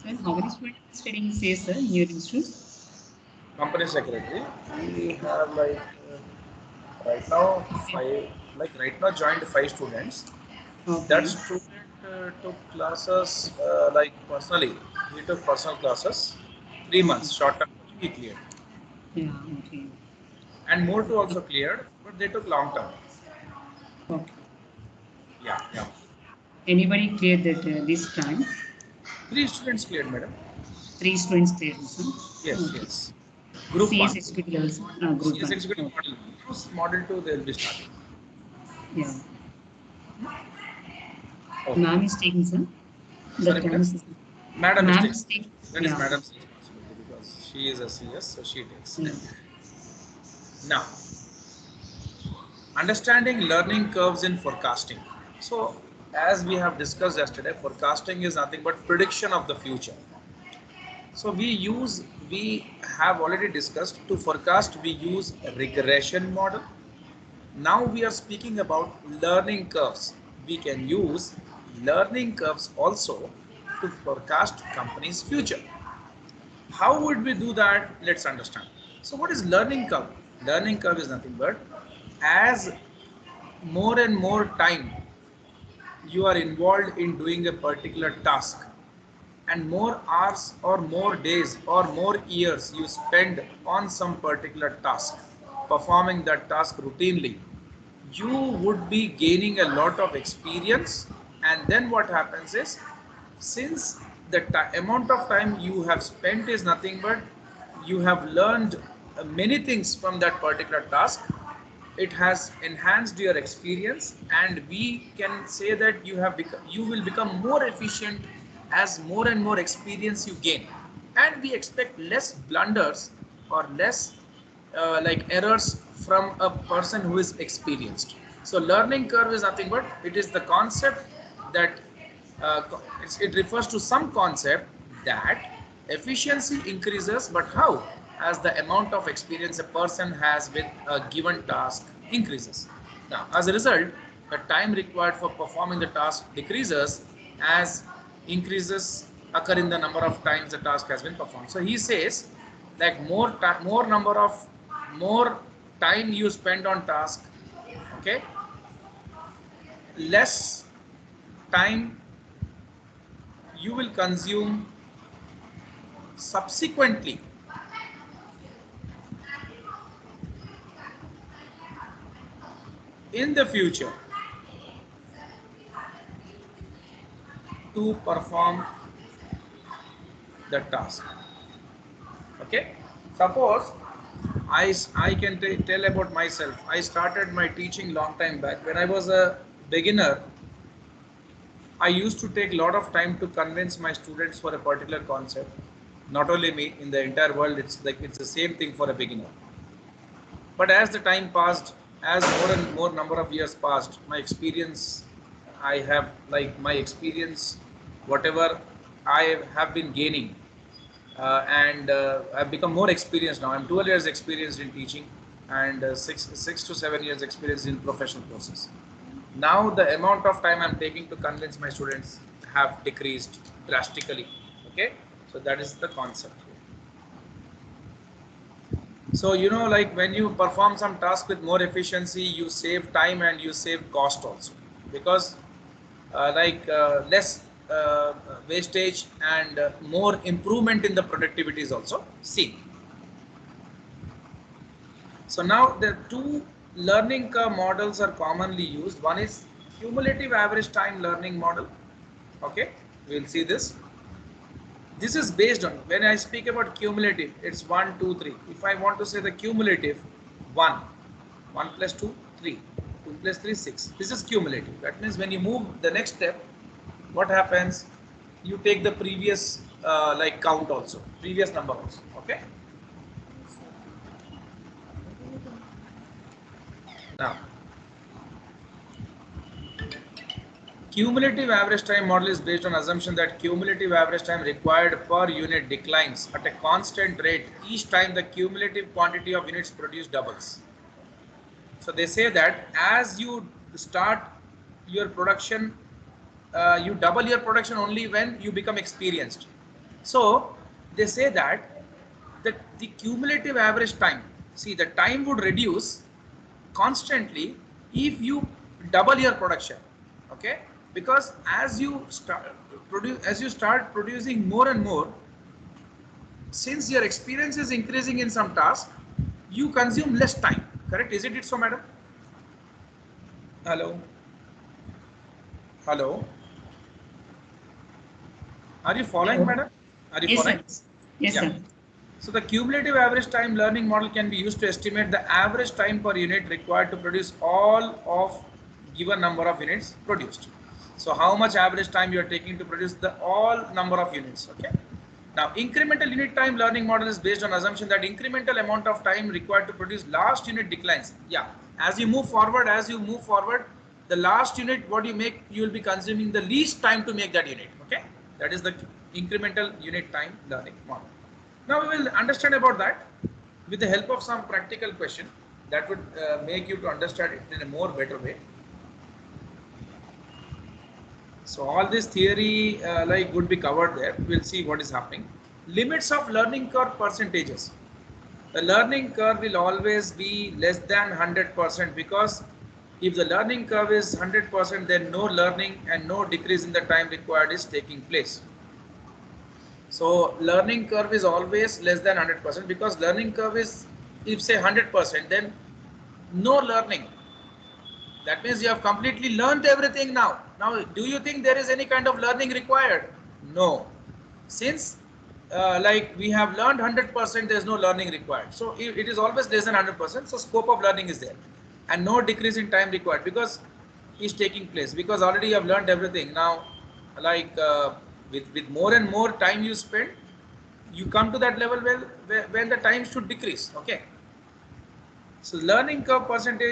Sir, how many students are studying CS, sir, in your institute? Company secretary. We have like right now five, like right now joined five students. That Okay. student took classes like personally. He took personal classes, 3 months, Okay. short term coaching he cleared, Yeah. Okay. and more to also cleared, but they took long term. Okay. Yeah, yeah. Anybody cleared that this time? Three students cleared, madam. Three students cleared, sir. Yes, Okay. yes. Group CS one. executive levels, group CS one. executive Okay. model. Now model two they will be starting. Yeah. Okay. Ma'am is taking, sir. Sorry, That time madam. is, Madam is ma'am taking. is taking. That is Yeah. madam's responsibility because she is a CS, so she takes. Yeah. Now, understanding learning curves in forecasting. So, as we have discussed yesterday, forecasting is nothing but prediction of the future. So, we have already discussed to forecast, we use regression model. Now we are speaking about learning curves. We can use learning curves also to forecast company's future. How would we do that? Let's understand. So what is learning curve? Learning curve is nothing but as more and more time you are involved in doing a particular task and more hours or more days or more years you spend on some particular task, performing that task routinely, you would be gaining a lot of experience. And then what happens is, since the amount of time you have spent is nothing but you have learned many things from that particular task, it has enhanced your experience, and we can say that you will become more efficient as more and more experience you gain, and we expect less blunders or less like errors from a person who is experienced. So learning curve is nothing but it is the concept that it refers to some concept that efficiency increases, but how? As the amount of experience a person has with a given task increases. Now, as a result, the time required for performing the task decreases as increases occur in the number of times the task has been performed. So he says, like more time you spend on task, okay, less time you will consume subsequently in the future to perform the task. Okay, suppose I can tell about myself. I started my teaching long time back. When I was a beginner, I used to take a lot of time to convince my students for a particular concept. Not only me, in the entire world, it's like it's the same thing for a beginner. But as the time passed, as more and more number of years passed, my experience, I have like my experience, whatever I have been gaining, and I've become more experienced now. I'm 12 years experienced in teaching, and six to 7 years experience in professional courses. Now the amount of time I'm taking to convince my students have decreased drastically. Okay, so that is the concept. So, like when you perform some task with more efficiency, you save time and you save cost also, because less wastage and more improvement in the productivity is also seen. So now the two learning curve models are commonly used. One is cumulative average time learning model. Okay, we'll see this. This is based on, when I speak about cumulative, it's 1, 2, 3. If I want to say the cumulative, 1, 1 plus 2, 3, 2 plus 3, 6. This is cumulative. That means when you move the next step, what happens? You take the previous like count also, previous number also. Okay. Now, cumulative average time model is based on assumption that cumulative average time required per unit declines at a constant rate each time the cumulative quantity of units produced doubles. So they say that as you start your production, you double your production only when you become experienced. So they say that the cumulative average time, see the time would reduce constantly if you double your production, okay? Because as you start producing more and more, since your experience is increasing in some task, you consume less time, correct? Isn't it so, madam? Hello? Hello? Are you following, Hello. madam? Are you Yes, following? sir. Yes, Yeah. sir. So the cumulative average time learning model can be used to estimate the average time per unit required to produce all of given number of units produced. So how much average time you are taking to produce the all number of units, okay? Now incremental unit time learning model is based on assumption that incremental amount of time required to produce last unit declines. Yeah, as you move forward, the last unit what you make, you will be consuming the least time to make that unit, okay? That is the incremental unit time learning model. Now we will understand about that with the help of some practical question that would make you to understand it in a more better way. So all this theory like would be covered there. We'll see what is happening. Limits of learning curve percentages. The learning curve will always be less than 100% because if the learning curve is 100%, then no learning and no decrease in the time required is taking place. So learning curve is always less than 100% because learning curve is, if say 100%, then no learning. That means you have completely learned everything now. Now, do you think there is any kind of learning required? No. Since like we have learned 100%, there is no learning required. So it is always less than 100%. So scope of learning is there, and no decrease in time required because is taking place because already you have learned everything. Now, like with more and more time you spend, you come to that level where when the time should decrease. Okay. So learning curve percentage